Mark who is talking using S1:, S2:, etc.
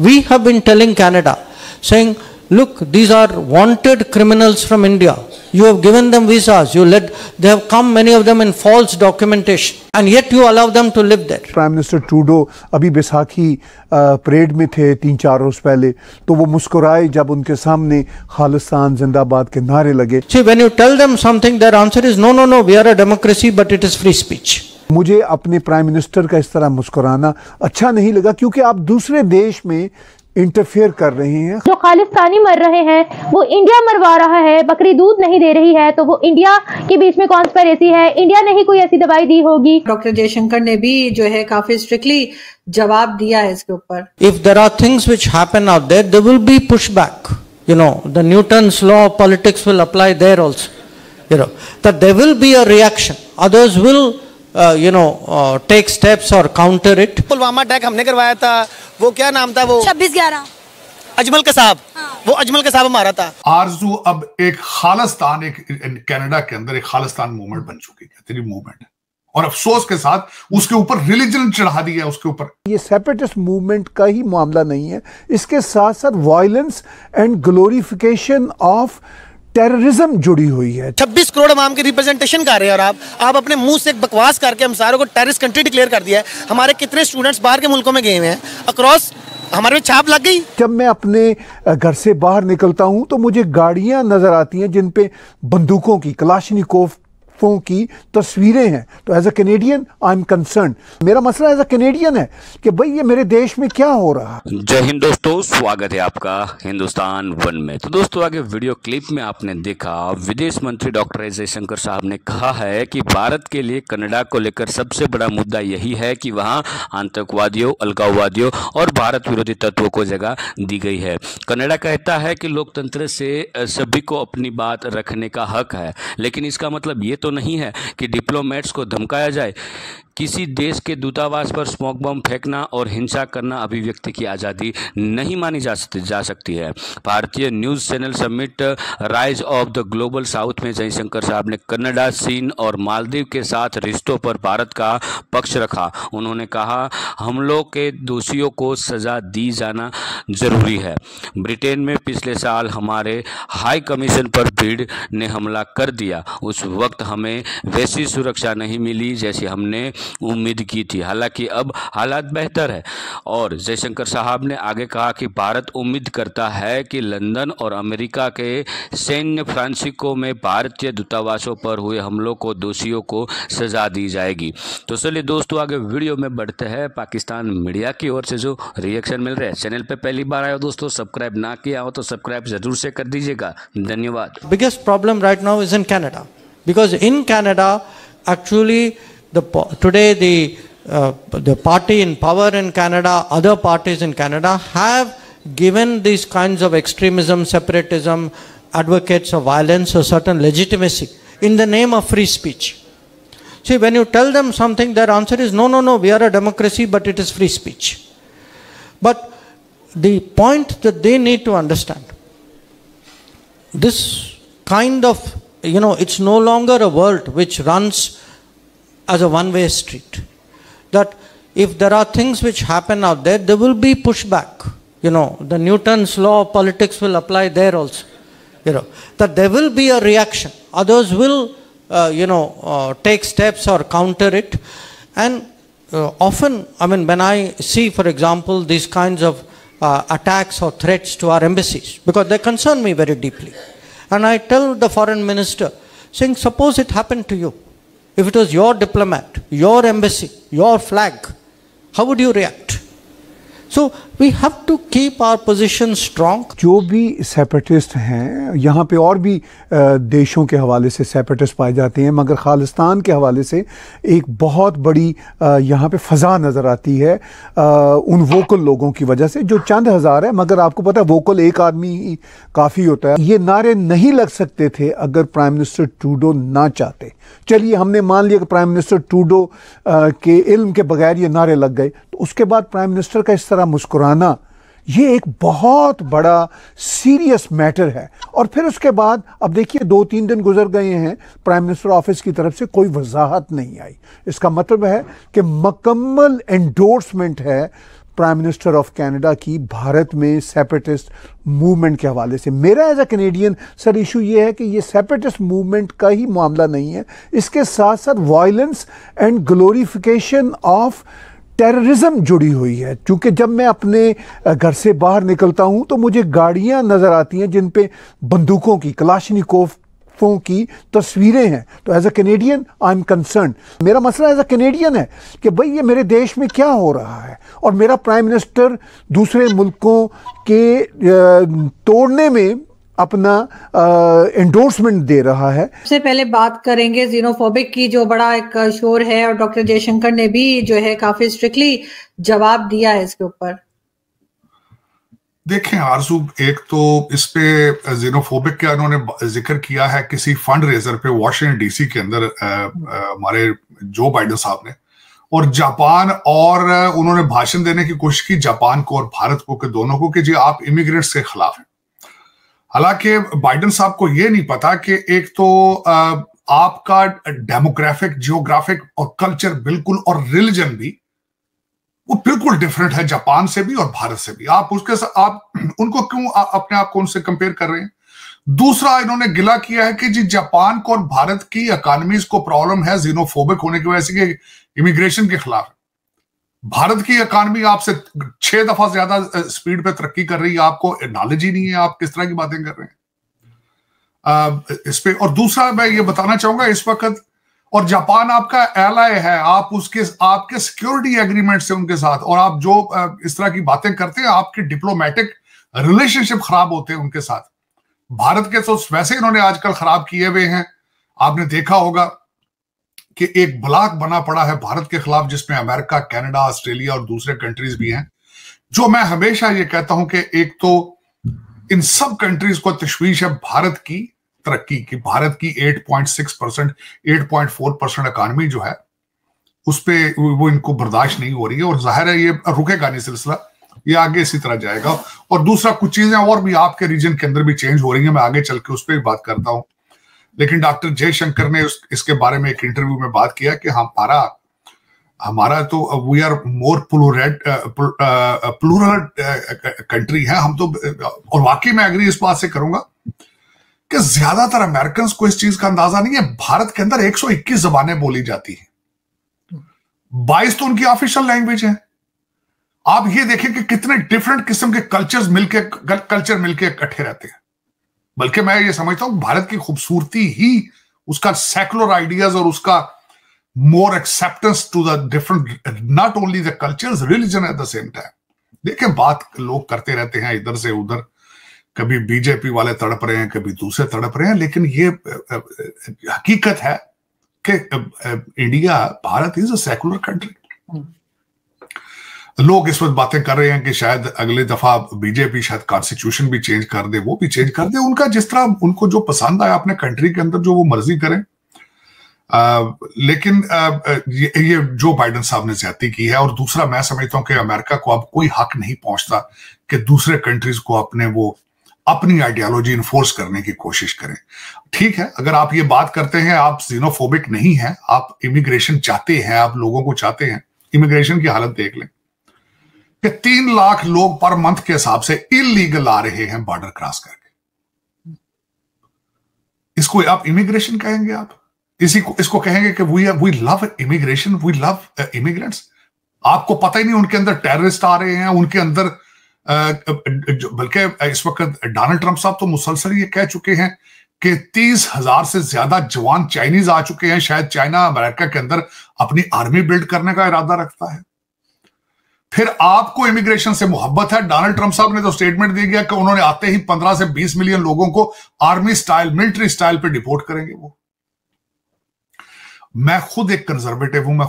S1: We have been telling Canada, saying, look, these are wanted criminals from India. You have given them visas. They have come, many of them in false documentation, and yet you allow them to live there.
S2: Prime minister Trudeau अभी Baisakhi parade में थे 3-4 रोज पहले, तो वो मुस्कुराए जब उनके सामने खालिस्तान जिंदाबाद के नारे लगे।
S1: See, when you tell them something, their answer is no, no, no. We are a democracy, but it is free speech.
S2: मुझे अपने प्राइम मिनिस्टर का इस तरह मुस्कुराना अच्छा नहीं लगा, क्योंकि आप दूसरे देश में इंटरफेयर कर रहे हैं।
S3: जो खालिस्तानी मर रहे हैं वो इंडिया मरवा रहा है, बकरी दूध नहीं दे रही है, तो वो इंडिया के बीच में कॉन्स्पिरेसी है। इंडिया ने ही कोई ऐसी दवाई दी होगी।
S4: डॉक्टर जयशंकर ने भी जो है काफी स्ट्रिक्टली जवाब दिया है इसके ऊपर।
S1: If there are things which happen out there, there will be pushback. You know, the Newton's law of politics will apply there also. You know, that there will be a reaction. Others will take steps or counter it.
S5: Pulwama attack हमने करवाया था, वो क्या नाम था, वो
S6: 26/11
S5: अजमल कसाब। वो अजमल कसाब हमारा था।
S7: आरजू अब एक खालिस्तान, एक कनाडा के अंदर एक खालिस्तान मूवमेंट बन चुकी है, तेरी मूवमेंट, और अफसोस के साथ उसके ऊपर रिलीजन चढ़ा दिया उसके ऊपर।
S2: ये सेपरेटिस्ट मूवमेंट का ही मामला नहीं है, इसके साथ साथ violence and glorification of terrorism जुड़ी हुई है।
S5: 26 करोड़ अवाम की रिप्रेजेंटेशन कर रहे हैं, और आप अपने मुंह से एक बकवास करके हम सारों को टेररिस्ट कंट्री डिक्लेयर कर दिया है। हमारे कितने स्टूडेंट्स बाहर के मुल्कों में गए हुए हैं, अक्रॉस हमारे में छाप लग गई।
S2: जब मैं अपने घर से बाहर निकलता हूं तो मुझे गाड़ियां नजर आती हैं जिन पे बंदूकों की, कलाशनिकोव की तस्वीरें हैं। तो as a Canadian I am concern. मेरा मसला एज अ कैनेडियन है कि भाई ये मेरे देश में क्या हो रहा है।
S8: जय हिंद दोस्तों, स्वागत है आपका हिंदुस्तान वन में। तो दोस्तों, आगे वीडियो क्लिप में आपने देखा विदेश मंत्री डॉक्टर एस जयशंकर साहब ने कहा है कि भारत के लिए कनाडा को लेकर सबसे बड़ा मुद्दा यही है कि वहां आतंकवादियों, अलगाववादियों और भारत विरोधी तत्वों को जगह दी गई है। कनाडा कहता है कि लोकतंत्र से सभी को अपनी बात रखने का हक है, लेकिन इसका मतलब ये तो नहीं है कि डिप्लोमेट्स को धमकाया जाए। किसी देश के दूतावास पर स्मोक बम फेंकना और हिंसा करना अभिव्यक्ति की आज़ादी नहीं मानी जा सकती है। भारतीय news channel summit rise of the global south में जयशंकर साहब ने कनाडा, चीन और मालदीव के साथ रिश्तों पर भारत का पक्ष रखा। उन्होंने कहा, हमलों के दोषियों को सज़ा दी जाना जरूरी है। ब्रिटेन में पिछले साल हमारे हाई कमीशन पर भीड़ ने हमला कर दिया। उस वक्त हमें वैसी सुरक्षा नहीं मिली जैसी हमने उम्मीद की थी। हालांकि अब हालात बेहतर है। और जयशंकर साहब ने आगे कहा कि भारत उम्मीद करता है कि लंदन और अमेरिका के सैन्य फ्रांसिको में भारतीय दूतावासों पर हुए हमलों को दोषियों को सजा दी जाएगी। तो चलिए दोस्तों, आगे वीडियो में बढ़ते हैं। पाकिस्तान मीडिया की ओर से जो रिएक्शन मिल रहे हैं, चैनल पे पहली बार आए हो दोस्तों, सब्सक्राइब ना किया हो तो सब्सक्राइब जरूर से कर दीजिएगा। धन्यवाद।
S1: Biggest problem right now is in Canada, because in Canada actually today the party in power in Canada, other parties in Canada have given these kinds of extremism, separatism, advocates of violence a certain legitimacy in the name of free speech. See, when you tell them something, their answer is no, no, no, we are a democracy, but it is free speech. But the point that they need to understand, this kind of, it's no longer a world which runs as a one-way street. That if there are things which happen out there, there will be pushback. The Newton's law of politics will apply there also. That there will be a reaction. Others will, take steps or counter it. And often, when I see, for example, these kinds of attacks or threats to our embassies, because they concern me very deeply. And I tell the foreign minister, saying, suppose it happened to you. If it was your diplomat, your embassy, your flag, how would you react? So we have to keep our position strong.
S2: जो भी separatist हैं, यहाँ पे और भी देशों के हवाले से सेपरेटिस्ट पाए जाते हैं, मगर खालिस्तान के हवाले से एक बहुत बड़ी यहाँ पे फ़ज़ा नज़र आती है उन वोकल लोगों की वजह से, जो चंद हज़ार है, मगर आपको पता है वोकल एक आदमी ही काफ़ी होता है। ये नारे नहीं लग सकते थे अगर प्राइम मिनिस्टर ट्रूडो ना चाहते। चलिए, हमने मान लिया कि प्राइम मिनिस्टर ट्रूडो के इल्म के बगैर ये नारे लग गए, तो उसके बाद प्राइम मिनिस्टर का इस तरह मुस्कुराना, ये एक बहुत बड़ा सीरियस मैटर है। और फिर उसके बाद अब देखिए 2-3 दिन गुजर गए हैं, प्राइम मिनिस्टर ऑफिस की तरफ से कोई वजाहत नहीं आई। इसका मतलब है कि मुकम्मल एंडोर्समेंट है प्राइम मिनिस्टर ऑफ कनाडा की भारत में सेपरेटिस्ट मूवमेंट के हवाले से। मेरा as a Canadian sir issue ये है कि ये सेपरेटिस्ट मूवमेंट का ही मामला नहीं है, इसके साथ साथ violence and glorification of terrorism जुड़ी हुई है। क्योंकि जब मैं अपने घर से बाहर निकलता हूँ तो मुझे गाड़ियाँ नज़र आती हैं जिन पे बंदूकों की, कलाशनिकोव की तस्वीरें हैं। तो as a Canadian I am concern. मेरा मसला एज अ कैनेडियन है कि भाई ये मेरे देश में क्या हो रहा है, और मेरा प्राइम मिनिस्टर दूसरे मुल्कों के तोड़ने में अपना एंडोर्समेंट दे रहा है।
S4: सबसे पहले बात करेंगे जीनोफोबिक की, जो बड़ा एक शोर है, और डॉक्टर जयशंकर ने भी जो है काफी स्ट्रिक्टली जवाब दिया है इसके ऊपर।
S7: देखें आरजू, एक तो इस पे जीनोफोबिक का उन्होंने जिक्र किया है किसी फंड रेजर पे वॉशिंगटन डीसी के अंदर हमारे जो बाइडेन साहब ने, और जापान, और उन्होंने भाषण देने की कोशिश की जापान को और भारत को, के दोनों को, कि जी आप इमिग्रेंट्स के खिलाफ हैं। हालांकि बाइडेन साहब को यह नहीं पता कि एक तो आपका डेमोग्राफिक, जियोग्राफिक और कल्चर बिल्कुल, और रिलीजन भी वो बिल्कुल डिफरेंट है जापान से भी और भारत से भी। आप उसके साथ आप उनको क्यों अपने आप को उनसे कंपेयर कर रहे हैं? दूसरा, इन्होंने गिला किया है कि जी जापान को और भारत की इकोनॉमीज को प्रॉब्लम है जीनोफोबिक होने की वजह से कि इमिग्रेशन के खिलाफ। भारत की इकोनॉमी आपसे 6 दफा ज्यादा स्पीड पे तरक्की कर रही है, आपको नॉलेज ही नहीं है, आप किस तरह की बातें कर रहे हैं इस पे। और दूसरा मैं ये बताना चाहूंगा इस वक्त, और जापान आपका एलाय है, आप उसके आपके सिक्योरिटी एग्रीमेंट से उनके साथ, और आप जो इस तरह की बातें करते हैं, आपके डिप्लोमेटिक रिलेशनशिप खराब होते हैं उनके साथ। भारत के तो वैसे इन्होंने आजकल खराब किए हुए हैं। आपने देखा होगा कि एक ब्लॉक बना पड़ा है भारत के खिलाफ, जिसमें अमेरिका, कनाडा, ऑस्ट्रेलिया और दूसरे कंट्रीज भी हैं। जो मैं हमेशा ये कहता हूं कि एक तो इन सब कंट्रीज को तशवीश है भारत की तरक्की की। भारत की 8.6%, 8.4% इकॉनमी जो है उस पे वो इनको बर्दाश्त नहीं हो रही है, और जाहिर है ये रुकेगा नहीं सिलसिला, ये आगे इसी तरह जाएगा। और दूसरा, कुछ चीजें और भी आपके रीजन के अंदर भी चेंज हो रही हैं, मैं आगे चल के उस पर भी बात करता हूं। लेकिन डॉक्टर जयशंकर ने इसके बारे में एक इंटरव्यू में बात किया कि हमारा तो we are more plural country है हम तो। और वाकई मैं एग्री इस बात से करूंगा कि ज्यादातर अमेरिकन को इस चीज का अंदाजा नहीं है। भारत के अंदर 121 जबानें बोली जाती हैं, 22 तो उनकी ऑफिशियल लैंग्वेज है। आप ये देखें कि कितने डिफरेंट किस्म के कल्चर मिलके इकट्ठे रहते हैं। बल्कि मैं ये समझता हूं भारत की खूबसूरती ही उसका सेकुलर आइडियाज और उसका more acceptance to the different, not only the cultures, religion at the same time. देखें, बात लोग करते रहते हैं इधर से उधर, कभी बीजेपी वाले तड़प रहे हैं, कभी दूसरे तड़प रहे हैं, लेकिन ये हकीकत है कि India, Bharat is a secular country. लोग इस वक्त बातें कर रहे हैं कि शायद अगले दफा बीजेपी शायद कॉन्स्टिट्यूशन भी चेंज कर दे, वो भी चेंज कर दे, उनका जिस तरह उनको जो पसंद आया अपने कंट्री के अंदर जो वो मर्जी करें। लेकिन ये जो बाइडेन साहब ने ज्यादती की है। और दूसरा, मैं समझता हूं कि अमेरिका को अब कोई हक नहीं पहुंचता कि दूसरे कंट्रीज को अपनी आइडियोलॉजी इन्फोर्स करने की कोशिश करें। ठीक है, अगर आप ये बात करते हैं, आप जीनोफोबिक नहीं हैं, आप इमिग्रेशन चाहते हैं, आप लोगों को चाहते हैं, इमिग्रेशन की हालत देख लें कि 3 लाख लोग पर मंथ के हिसाब से इलीगल आ रहे हैं बॉर्डर क्रॉस करके। इसको आप इमिग्रेशन कहेंगे? आप इसको कहेंगे कि we love immigration, we love immigrants? आपको पता ही नहीं उनके अंदर टेररिस्ट आ रहे हैं, उनके अंदर बल्कि इस वक्त डोनाल्ड ट्रंप साहब तो मुसलसल ये कह चुके हैं कि 30,000 से ज्यादा जवान चाइनीज आ चुके हैं। शायद चाइना अमेरिका के अंदर अपनी आर्मी बिल्ड करने का इरादा रखता है। फिर आपको इमिग्रेशन से मोहब्बत है। डोनाल्ड ट्रंप साहब ने तो स्टेटमेंट दे दिया कि उन्होंने आते ही 15 से 20 मिलियन लोगों को आर्मी स्टाइल, मिलिट्री स्टाइल पे डिपोर्ट करेंगे। मैं खुद एक कंजर्वेटिव हूं, मैं